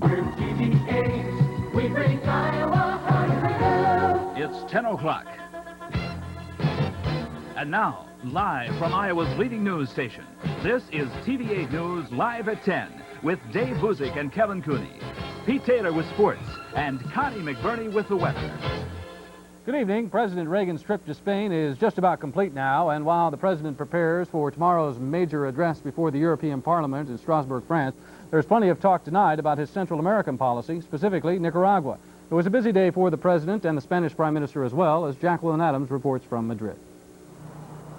We're TV-8. We bring Iowa home. It's 10 o'clock. And now, live from Iowa's leading news station, this is TV-8 News Live at 10 with Dave Buzik and Kevin Cooney, Pete Taylor with sports, and Connie McBurney with the weather. Good evening. President Reagan's trip to Spain is just about complete now, and while the president prepares for tomorrow's major address before the European Parliament in Strasbourg, France, there's plenty of talk tonight about his Central American policy, specifically Nicaragua. It was a busy day for the president and the Spanish Prime Minister as well, as Jacqueline Adams reports from Madrid.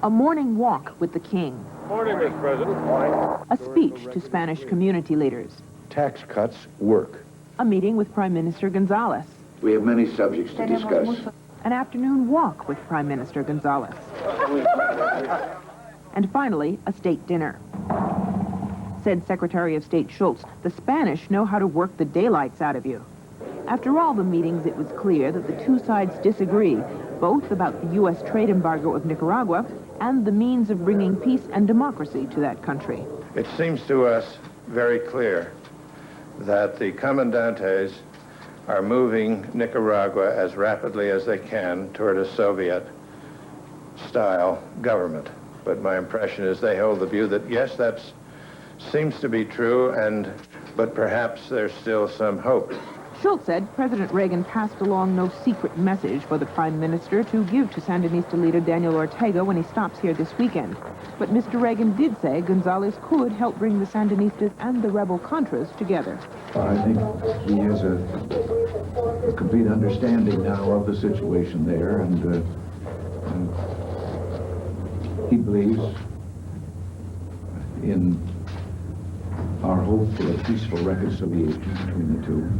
A morning walk with the king. Morning, Mr. President. Morning. A speech to Spanish community leaders. Tax cuts work. A meeting with Prime Minister Gonzalez. We have many subjects to discuss. An afternoon walk with Prime Minister Gonzalez. And finally, a state dinner. Said Secretary of State Schultz, the Spanish know how to work the daylights out of you. After all the meetings, it was clear that the two sides disagree, both about the U.S. trade embargo of Nicaragua and the means of bringing peace and democracy to that country. It seems to us very clear that the comandantes are moving Nicaragua as rapidly as they can toward a Soviet-style government. But my impression is they hold the view that, yes, that seems to be true, but perhaps there's still some hope. Schultz said President Reagan passed along no secret message for the Prime Minister to give to Sandinista leader Daniel Ortega when he stops here this weekend. But Mr. Reagan did say Gonzalez could help bring the Sandinistas and the rebel Contras together. I think he has a complete understanding now of the situation there, and he believes in our hope for a peaceful reconciliation between the two.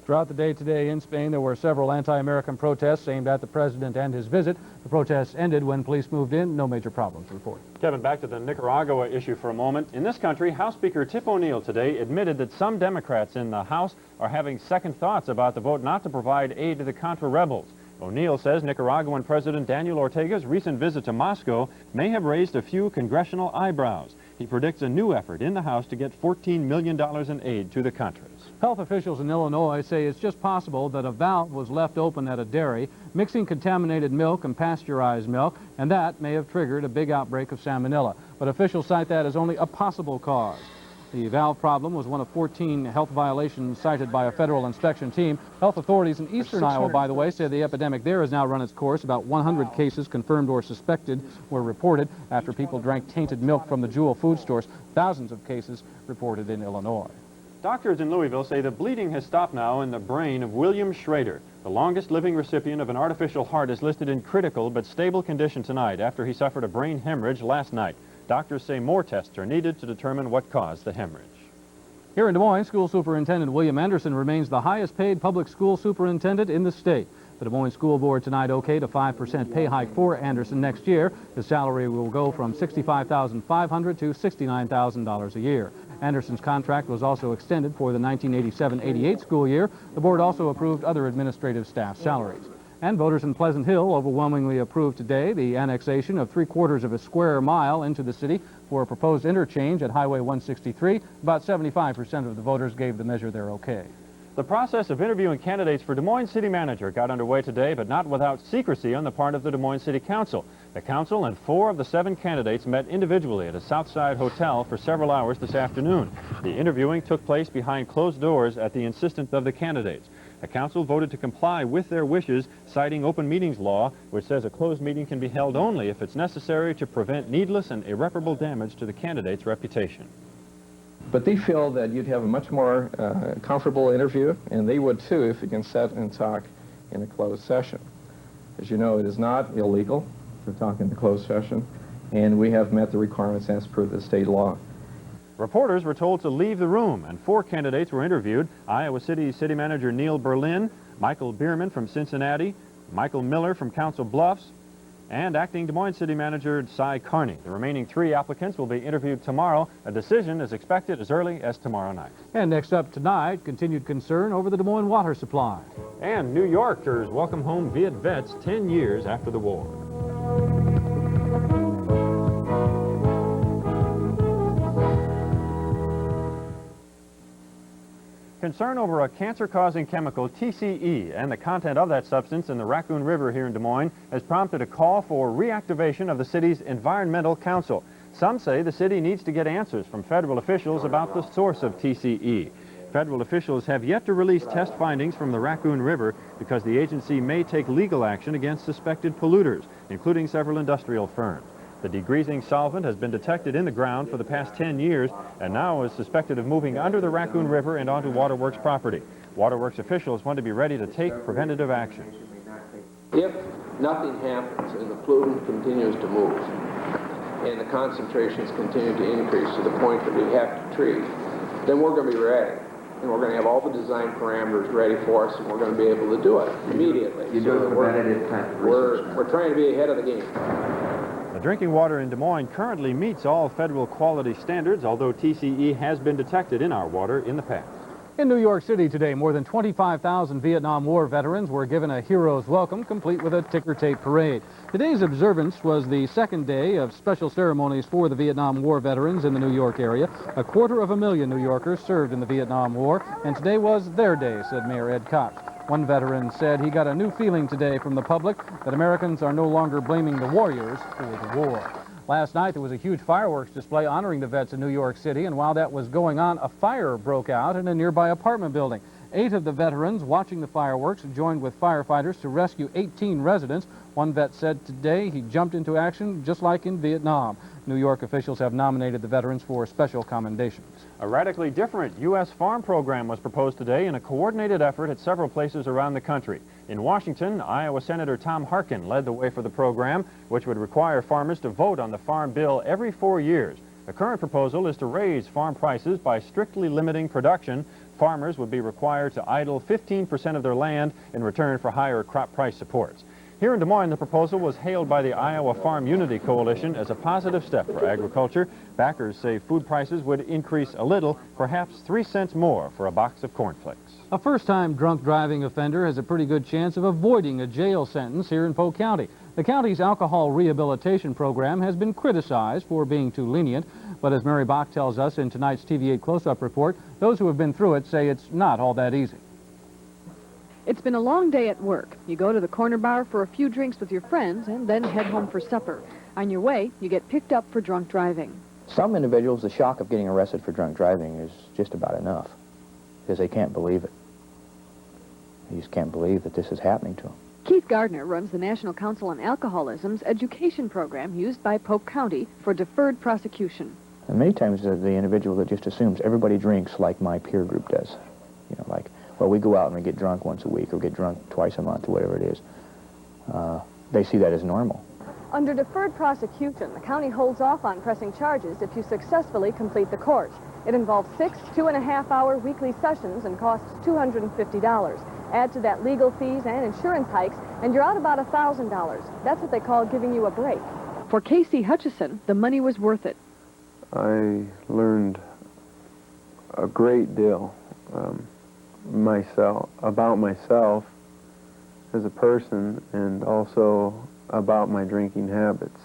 Throughout the day today in Spain, there were several anti-American protests aimed at the president and his visit. The protests ended when police moved in. No major problems reported. Kevin, back to the Nicaragua issue for a moment. In this country, House Speaker Tip O'Neill today admitted that some Democrats in the House are having second thoughts about the vote not to provide aid to the Contra rebels. O'Neill says Nicaraguan President Daniel Ortega's recent visit to Moscow may have raised a few congressional eyebrows. He predicts a new effort in the House to get $14 million in aid to the Contras. Health officials in Illinois say it's just possible that a valve was left open at a dairy, mixing contaminated milk and pasteurized milk, and that may have triggered a big outbreak of salmonella. But officials cite that as only a possible cause. The valve problem was one of 14 health violations cited by a federal inspection team. Health authorities in eastern Iowa, by the way, say the epidemic there has now run its course. About 100 cases confirmed or suspected were reported after people drank tainted milk from the Jewel food stores. Thousands of cases reported in Illinois. Doctors in Louisville say the bleeding has stopped now in the brain of William Schrader. The longest living recipient of an artificial heart is listed in critical but stable condition tonight after he suffered a brain hemorrhage last night. Doctors say more tests are needed to determine what caused the hemorrhage. Here in Des Moines, School Superintendent William Anderson remains the highest paid public school superintendent in the state. The Des Moines School Board tonight okayed a 5% pay hike for Anderson next year. His salary will go from $65,500 to $69,000 a year. Anderson's contract was also extended for the 1987-88 school year. The board also approved other administrative staff salaries. And voters in Pleasant Hill overwhelmingly approved today the annexation of 3/4 of a square mile into the city for a proposed interchange at Highway 163. About 75% of the voters gave the measure their okay. The process of interviewing candidates for Des Moines City Manager got underway today, but not without secrecy on the part of the Des Moines City Council. The council and 4 of the 7 candidates met individually at a Southside hotel for several hours this afternoon. The interviewing took place behind closed doors at the insistence of the candidates. The council voted to comply with their wishes, citing open meetings law, which says a closed meeting can be held only if it's necessary to prevent needless and irreparable damage to the candidate's reputation. But they feel that you'd have a much more comfortable interview, and they would too if you can sit and talk in a closed session. As you know, it is not illegal to talk in a closed session, and we have met the requirements as per the state law. Reporters were told to leave the room, and 4 candidates were interviewed: Iowa City City Manager Neil Berlin, Michael Bierman from Cincinnati, Michael Miller from Council Bluffs, and acting Des Moines City Manager Cy Carney. The remaining 3 applicants will be interviewed tomorrow. A decision is expected as early as tomorrow night. And next up tonight, continued concern over the Des Moines water supply. And New Yorkers welcome home Viet vets 10 years after the war. Concern over a cancer-causing chemical, TCE, and the content of that substance in the Raccoon River here in Des Moines has prompted a call for reactivation of the city's Environmental Council. Some say the city needs to get answers from federal officials about the source of TCE. Federal officials have yet to release test findings from the Raccoon River because the agency may take legal action against suspected polluters, including several industrial firms. The degreasing solvent has been detected in the ground for the past 10 years and now is suspected of moving under the Raccoon River and onto Waterworks property. Waterworks officials want to be ready to take preventative action. If nothing happens and the pollutant continues to move and the concentrations continue to increase to the point that we have to treat, then we're going to be ready. And we're going to have all the design parameters ready for us, and we're going to be able to do it immediately. You do a preventative type of research. We're trying to be ahead of the game. The drinking water in Des Moines currently meets all federal quality standards, although TCE has been detected in our water in the past. In New York City today, more than 25,000 Vietnam War veterans were given a hero's welcome, complete with a ticker tape parade. Today's observance was the second day of special ceremonies for the Vietnam War veterans in the New York area. 250,000 New Yorkers served in the Vietnam War, and today was their day, said Mayor Ed Cox. One veteran said he got a new feeling today from the public that Americans are no longer blaming the warriors for the war. Last night, there was a huge fireworks display honoring the vets in New York City, and while that was going on, a fire broke out in a nearby apartment building. 8 of the veterans watching the fireworks joined with firefighters to rescue 18 residents. One vet said today he jumped into action just like in Vietnam. New York officials have nominated the veterans for special commendations. A radically different U.S. farm program was proposed today in a coordinated effort at several places around the country. In Washington, Iowa Senator Tom Harkin led the way for the program, which would require farmers to vote on the farm bill every 4 years. The current proposal is to raise farm prices by strictly limiting production. Farmers would be required to idle 15% of their land in return for higher crop price supports. Here in Des Moines, the proposal was hailed by the Iowa Farm Unity Coalition as a positive step for agriculture. Backers say food prices would increase a little, perhaps 3 cents more for a box of cornflakes. A first-time drunk driving offender has a pretty good chance of avoiding a jail sentence here in Polk County. The county's alcohol rehabilitation program has been criticized for being too lenient, but as Mary Bach tells us in tonight's TV-8 close-up report, those who have been through it say it's not all that easy. It's been a long day at work. You go to the corner bar for a few drinks with your friends and then head home for supper. On your way, you get picked up for drunk driving. Some individuals, the shock of getting arrested for drunk driving is just about enough because they can't believe it. They just can't believe that this is happening to them. Keith Gardner runs the National Council on Alcoholism's education program used by Polk County for deferred prosecution. And many times the individual that just assumes everybody drinks like my peer group does. You know, like, well, we go out and we get drunk once a week or get drunk twice a month or whatever it is. They see that as normal. Under deferred prosecution, the county holds off on pressing charges if you successfully complete the course. It involves 6 2.5-hour weekly sessions and costs $250. Add to that legal fees and insurance hikes, and you're out about $1,000. That's what they call giving you a break. For Casey Hutchison, the money was worth it. I learned a great deal about myself as a person and also about my drinking habits.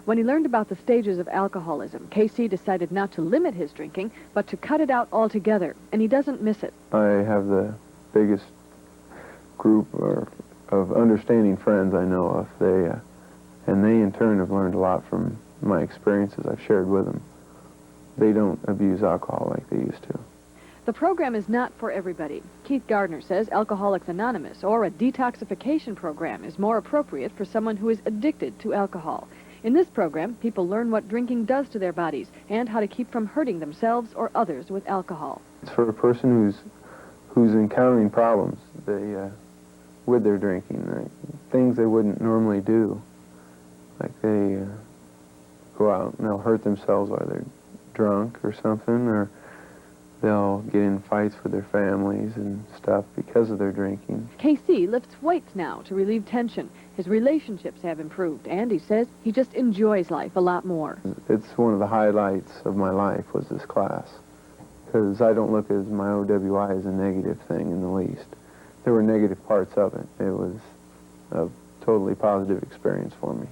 When he learned about the stages of alcoholism, Casey decided not to limit his drinking, but to cut it out altogether, and he doesn't miss it. I have the biggest group of understanding friends I know of. And they in turn have learned a lot from my experiences I've shared with them. They don't abuse alcohol like they used to. The program is not for everybody. Keith Gardner says Alcoholics Anonymous or a detoxification program is more appropriate for someone who is addicted to alcohol. In this program, people learn what drinking does to their bodies and how to keep from hurting themselves or others with alcohol. It's for a person who's encountering problems with their drinking, like things they wouldn't normally do. Like they go out and they'll hurt themselves while they're drunk or something, or they'll get in fights with their families and stuff because of their drinking. KC lifts weights now to relieve tension. His relationships have improved, and he says he just enjoys life a lot more. It's one of the highlights of my life was this class, because I don't look at my OWI as a negative thing in the least. There were negative parts of it. It was a totally positive experience for me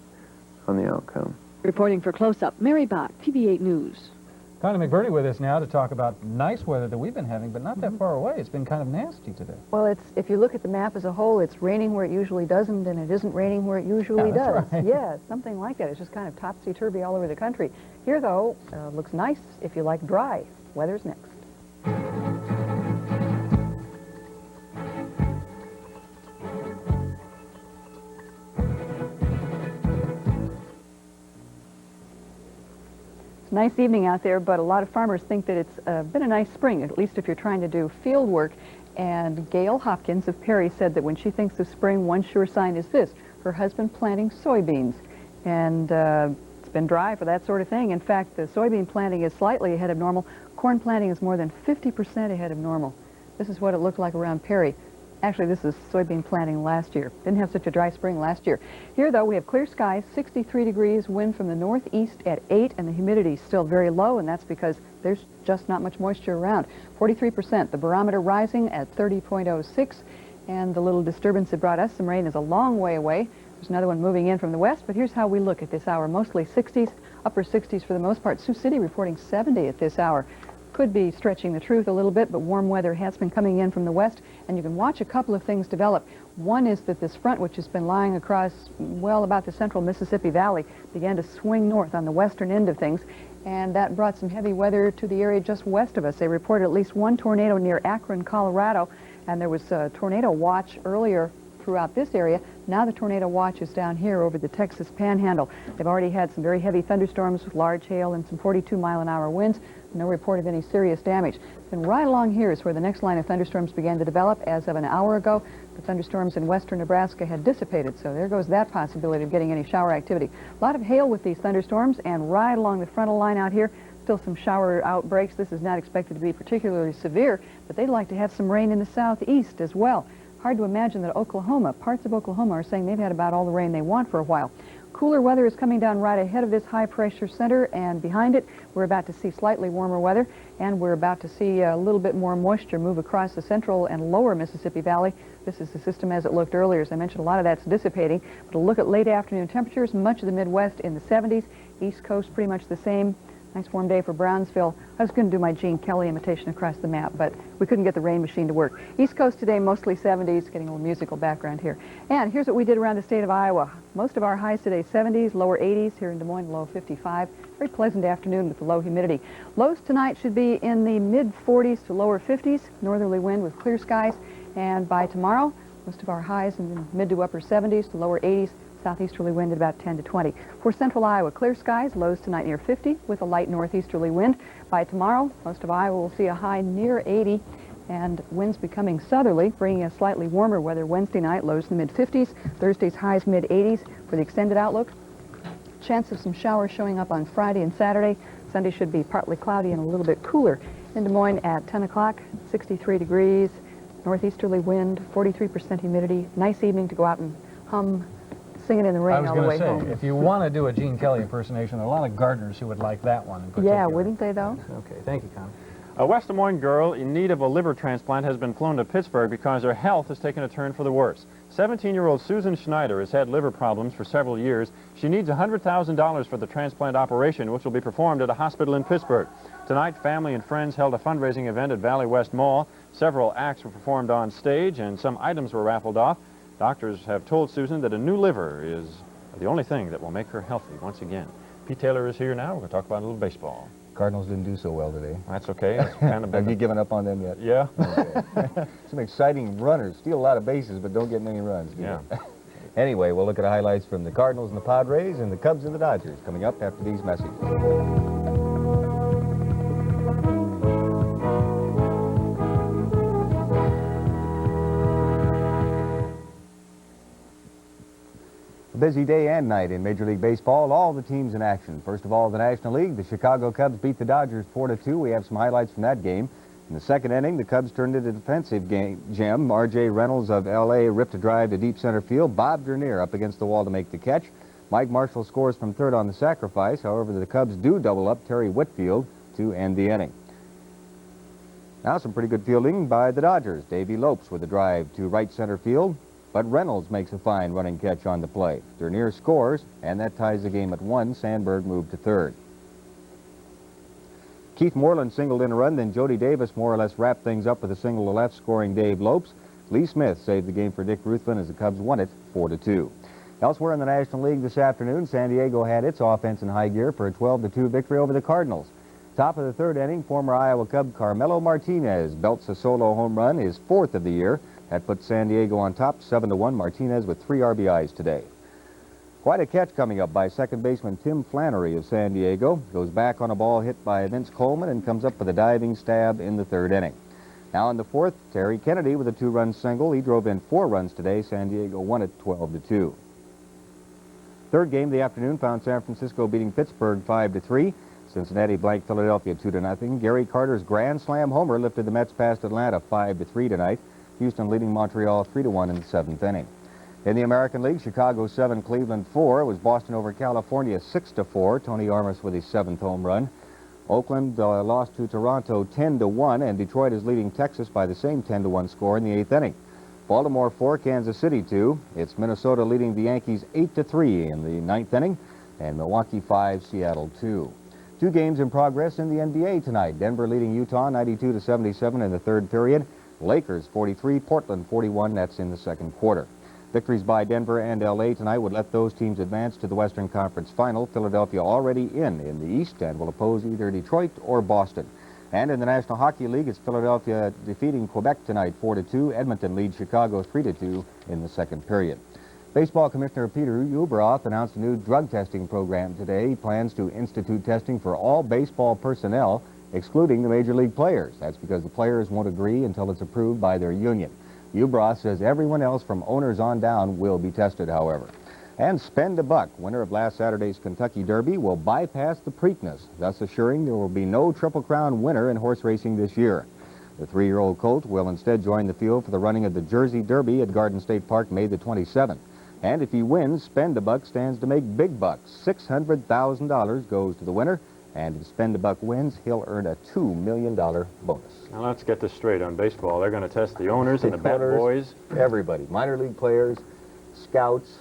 on the outcome. Reporting for Close Up, Mary Bach, TV-8 News. Connie McBurney with us now to talk about nice weather that we've been having, but not that far away. It's been kind of nasty today. Well, if you look at the map as a whole, it's raining where it usually doesn't, and it isn't raining where it usually does. Right. Yeah, something like that. It's just kind of topsy-turvy all over the country. Here, though, looks nice if you like dry. Weather's next. Nice evening out there, but a lot of farmers think that it's been a nice spring, at least if you're trying to do field work. And Gail Hopkins of Perry said that when she thinks of spring, one sure sign is this: her husband planting soybeans. And it's been dry for that sort of thing. In fact, the soybean planting is slightly ahead of normal. Corn planting is more than 50% ahead of normal. This is what it looked like around Perry. Actually, this is soybean planting last year. Didn't have such a dry spring last year. Here, though, we have clear skies, 63 degrees, wind from the northeast at 8, and the humidity is still very low, and that's because there's just not much moisture around. 43%. The barometer rising at 30.06, and the little disturbance that brought us some rain is a long way away. There's another one moving in from the west, but here's how we look at this hour. Mostly 60s, upper 60s for the most part. Sioux City reporting 70 at this hour. Could be stretching the truth a little bit, but warm weather has been coming in from the west, and you can watch a couple of things develop. One is that this front, which has been lying across, well, about the central Mississippi Valley, began to swing north on the western end of things, and that brought some heavy weather to the area just west of us. They reported at least one tornado near Akron, Colorado, and there was a tornado watch earlier throughout this area. Now the tornado watch is down here over the Texas Panhandle. They've already had some very heavy thunderstorms with large hail and some 42-mile-an-hour winds. No report of any serious damage. Then right along here is where the next line of thunderstorms began to develop. As of an hour ago, the thunderstorms in western Nebraska had dissipated, so there goes that possibility of getting any shower activity. A lot of hail with these thunderstorms, and right along the frontal line out here, still some shower outbreaks. This is not expected to be particularly severe, but they'd like to have some rain in the southeast as well. Hard to imagine that Oklahoma, parts of Oklahoma, are saying they've had about all the rain they want for a while. Cooler weather is coming down right ahead of this high-pressure center, and behind it, we're about to see slightly warmer weather, and we're about to see a little bit more moisture move across the central and lower Mississippi Valley. This is the system as it looked earlier. As I mentioned, a lot of that's dissipating. But a look at late afternoon temperatures, much of the Midwest in the 70s, East Coast pretty much the same. Nice warm day for Brownsville. I was going to do my Gene Kelly imitation across the map, but we couldn't get the rain machine to work. East Coast today, mostly 70s, getting a little musical background here. And here's what we did around the state of Iowa. Most of our highs today, 70s, lower 80s. Here in Des Moines, low 55. Very pleasant afternoon with the low humidity. Lows tonight should be in the mid-40s to lower 50s. Northerly wind with clear skies. And by tomorrow, most of our highs in the mid to upper 70s to lower 80s. Southeasterly wind at about 10 to 20. For central Iowa, clear skies, lows tonight near 50 with a light northeasterly wind. By tomorrow, most of Iowa will see a high near 80 and winds becoming southerly, bringing us slightly warmer weather Wednesday night, lows in the mid-50s. Thursday's highs mid-80s. For the extended outlook, chance of some showers showing up on Friday and Saturday. Sunday should be partly cloudy and a little bit cooler. In Des Moines at 10 o'clock, 63 degrees, northeasterly wind, 43% humidity. Nice evening to go out and hum, sing it in the rain all the way home. I was going to say, if you want to do a Gene Kelly impersonation, there are a lot of gardeners who would like that one in particular. Yeah, wouldn't they, though? Okay, thank you, Connie. A West Des Moines girl in need of a liver transplant has been flown to Pittsburgh because her health has taken a turn for the worse. 17-year-old Susan Schneider has had liver problems for several years. She needs $100,000 for the transplant operation, which will be performed at a hospital in Pittsburgh. Tonight, family and friends held a fundraising event at Valley West Mall. Several acts were performed on stage, and some items were raffled off. Doctors have told Susan that a new liver is the only thing that will make her healthy once again. Pete Taylor is here now. We're going to talk about a little baseball. Cardinals didn't do so well today. That's okay. That's kind of Have you given up on them yet? Yeah. Okay. Some exciting runners. Steal a lot of bases, but don't get many runs. Yeah. Anyway, we'll look at the highlights from the Cardinals and the Padres and the Cubs and the Dodgers coming up after these messages. A busy day and night in Major League Baseball. All the teams in action. First of all, the National League. The Chicago Cubs beat the Dodgers 4-2. We have some highlights from that game. In the second inning, the Cubs turned it a defensive gem. R.J. Reynolds of L.A. ripped a drive to deep center field. Bob Dernier up against the wall to make the catch. Mike Marshall scores from third on the sacrifice. However, the Cubs do double up Terry Whitfield to end the inning. Now some pretty good fielding by the Dodgers. Davey Lopes with a drive to right center field. But Reynolds makes a fine running catch on the play. Dernier scores, and that ties the game at 1. Sandberg moved to third. Keith Moreland singled in a run, then Jody Davis more or less wrapped things up with a single to left, scoring Dave Lopes. Lee Smith saved the game for Dick Ruthven as the Cubs won it 4-2. Elsewhere in the National League this afternoon, San Diego had its offense in high gear for a 12-2 victory over the Cardinals. Top of the third inning, former Iowa Cub Carmelo Martinez belts a solo home run, his 4th of the year. That puts San Diego on top, 7-1. Martinez with 3 RBIs today. Quite a catch coming up by second baseman Tim Flannery of San Diego. Goes back on a ball hit by Vince Coleman and comes up with a diving stab in the third inning. Now in the 4th, Terry Kennedy with a 2-run single. He drove in 4 runs today. San Diego won it 12-2. Third game of the afternoon found San Francisco beating Pittsburgh 5-3. Cincinnati blanked Philadelphia 2-0. Gary Carter's grand slam homer lifted the Mets past Atlanta 5-3 tonight. Houston leading Montreal 3-1 in the 7th inning. In the American League, Chicago 7, Cleveland 4. It was Boston over California 6-4. Tony Armas with his 7th home run. Oakland lost to Toronto 10-1, and Detroit is leading Texas by the same 10-1 score in the 8th inning. Baltimore 4, Kansas City 2. It's Minnesota leading the Yankees 8-3 in the 9th inning, and Milwaukee 5, Seattle 2. 2 games in progress in the NBA tonight. Denver leading Utah 92-77 in the 3rd period. Lakers 43, Portland 41. That's in the 2nd quarter. Victories by Denver and L.A. tonight would let those teams advance to the Western Conference Final. Philadelphia already in the East and will oppose either Detroit or Boston. And in the National Hockey League, it's Philadelphia defeating Quebec tonight 4-2. Edmonton leads Chicago 3-2 in the 2nd period. Baseball Commissioner Peter Ueberroth announced a new drug testing program today. He plans to institute testing for all baseball personnel, excluding the major league players. That's because the players won't agree until it's approved by their union. Ueberroth says everyone else from owners on down will be tested, however. And Spend a Buck, winner of last Saturday's Kentucky Derby, will bypass the Preakness, thus assuring there will be no Triple Crown winner in horse racing this year. The 3-year-old colt will instead join the field for the running of the Jersey Derby at Garden State Park May the 27th. And if he wins, Spend a Buck stands to make big bucks. $600,000 goes to the winner. And if Spend a Buck wins, he'll earn a $2 million bonus. Now let's get this straight on baseball. They're going to test the owners and the bat boys. Everybody. Minor league players, scouts,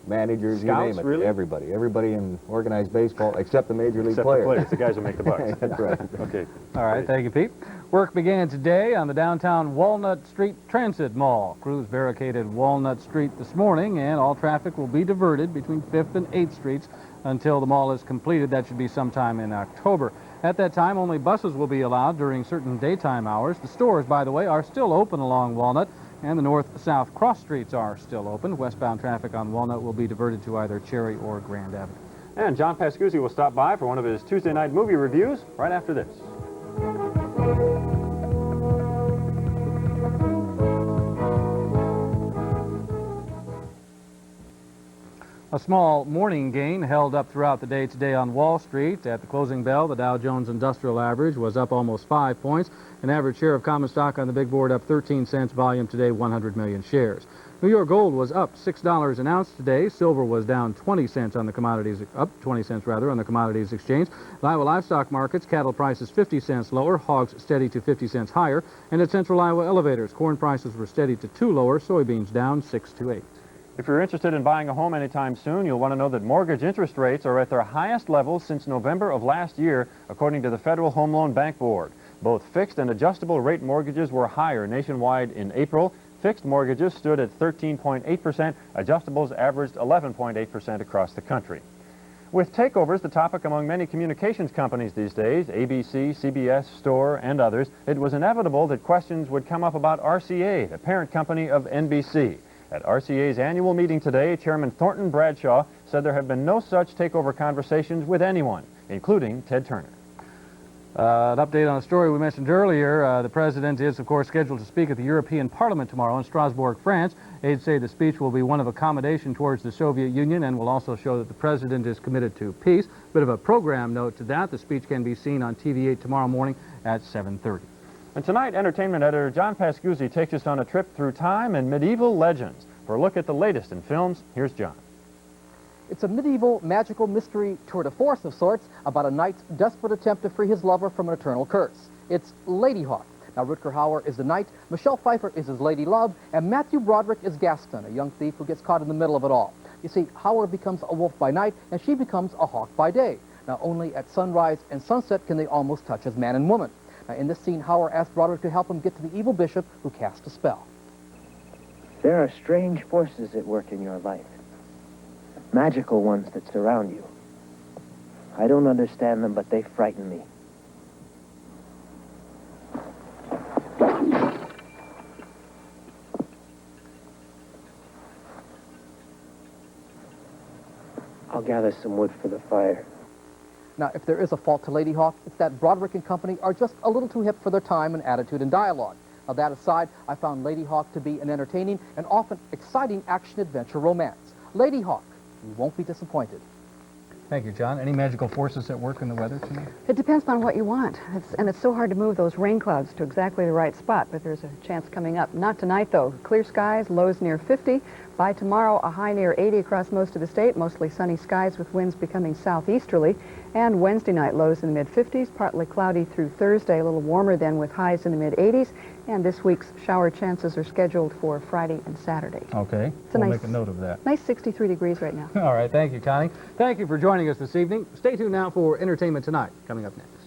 managers, Scouts, you name it. really? Everybody. Everybody in organized baseball except the major league Except players. the players, the guys who make the bucks. That's right. Okay. All right, thank you, Pete. Work began today on the downtown Walnut Street Transit Mall. Crews barricaded Walnut Street this morning, and all traffic will be diverted between 5th and 8th Streets until the mall is completed. That should be sometime in October. At that time, only buses will be allowed during certain daytime hours. The stores, by the way, are still open along Walnut, and the north-south cross streets are still open. Westbound traffic on Walnut will be diverted to either Cherry or Grand Avenue. And John Pascuzzi will stop by for one of his Tuesday night movie reviews right after this. A small morning gain held up throughout the day today on Wall Street. At the closing bell, the Dow Jones Industrial Average was up almost 5 points. An average share of common stock on the big board up 13 cents. Volume today, 100 million shares. New York gold was up $6 an ounce today. Silver was down 20 cents on the commodities, up 20 cents rather, on the commodities exchange. Iowa livestock markets, cattle prices 50 cents lower, hogs steady to 50 cents higher. And at Central Iowa Elevators, corn prices were steady to 2 lower, soybeans down 6 to 8. If you're interested in buying a home anytime soon, you'll want to know that mortgage interest rates are at their highest levels since November of last year, according to the Federal Home Loan Bank Board. Both fixed and adjustable rate mortgages were higher nationwide in April. Fixed mortgages stood at 13.8%. Adjustables averaged 11.8% across the country. With takeovers the topic among many communications companies these days, ABC, CBS, Store, and others, it was inevitable that questions would come up about RCA, the parent company of NBC. At RCA's annual meeting today, Chairman Thornton Bradshaw said there have been no such takeover conversations with anyone, including Ted Turner. An update on a story we mentioned earlier. The president is, of course, scheduled to speak at the European Parliament tomorrow in Strasbourg, France. Aides say the speech will be one of accommodation towards the Soviet Union and will also show that the president is committed to peace. Bit of a program note to that. The speech can be seen on TV-8 tomorrow morning at 7:30. And tonight, entertainment editor John Pascuzzi takes us on a trip through time and medieval legends. For a look at the latest in films, here's John. It's a medieval magical mystery tour de force of sorts about a knight's desperate attempt to free his lover from an eternal curse. It's Lady Hawk. Now, Rutger Hauer is the knight, Michelle Pfeiffer is his lady love, and Matthew Broderick is Gaston, a young thief who gets caught in the middle of it all. You see, Hauer becomes a wolf by night, and she becomes a hawk by day. Now, only at sunrise and sunset can they almost touch as man and woman. Now, in this scene, Hauer asked Broderick to help him get to the evil bishop who cast a spell. There are strange forces at work in your life. Magical ones that surround you. I don't understand them, but they frighten me. I'll gather some wood for the fire. Now, if there is a fault to Lady Hawk, it's that Broderick and company are just a little too hip for their time and attitude and dialogue. Now, that aside, I found Lady Hawk to be an entertaining and often exciting action-adventure romance. Lady Hawk, you won't be disappointed. Thank you, John. Any magical forces at work in the weather tonight? It depends on what you want. It's so hard to move those rain clouds to exactly the right spot, but there's a chance coming up. Not tonight, though. Clear skies, lows near 50. By tomorrow, a high near 80 across most of the state, mostly sunny skies with winds becoming southeasterly. And Wednesday night, lows in the mid-50s, partly cloudy through Thursday, a little warmer then with highs in the mid-80s. And this week's shower chances are scheduled for Friday and Saturday. Okay, We'll make a note of that. Nice 63 degrees right now. All right, thank you, Connie. Thank you for joining us this evening. Stay tuned now for Entertainment Tonight, coming up next.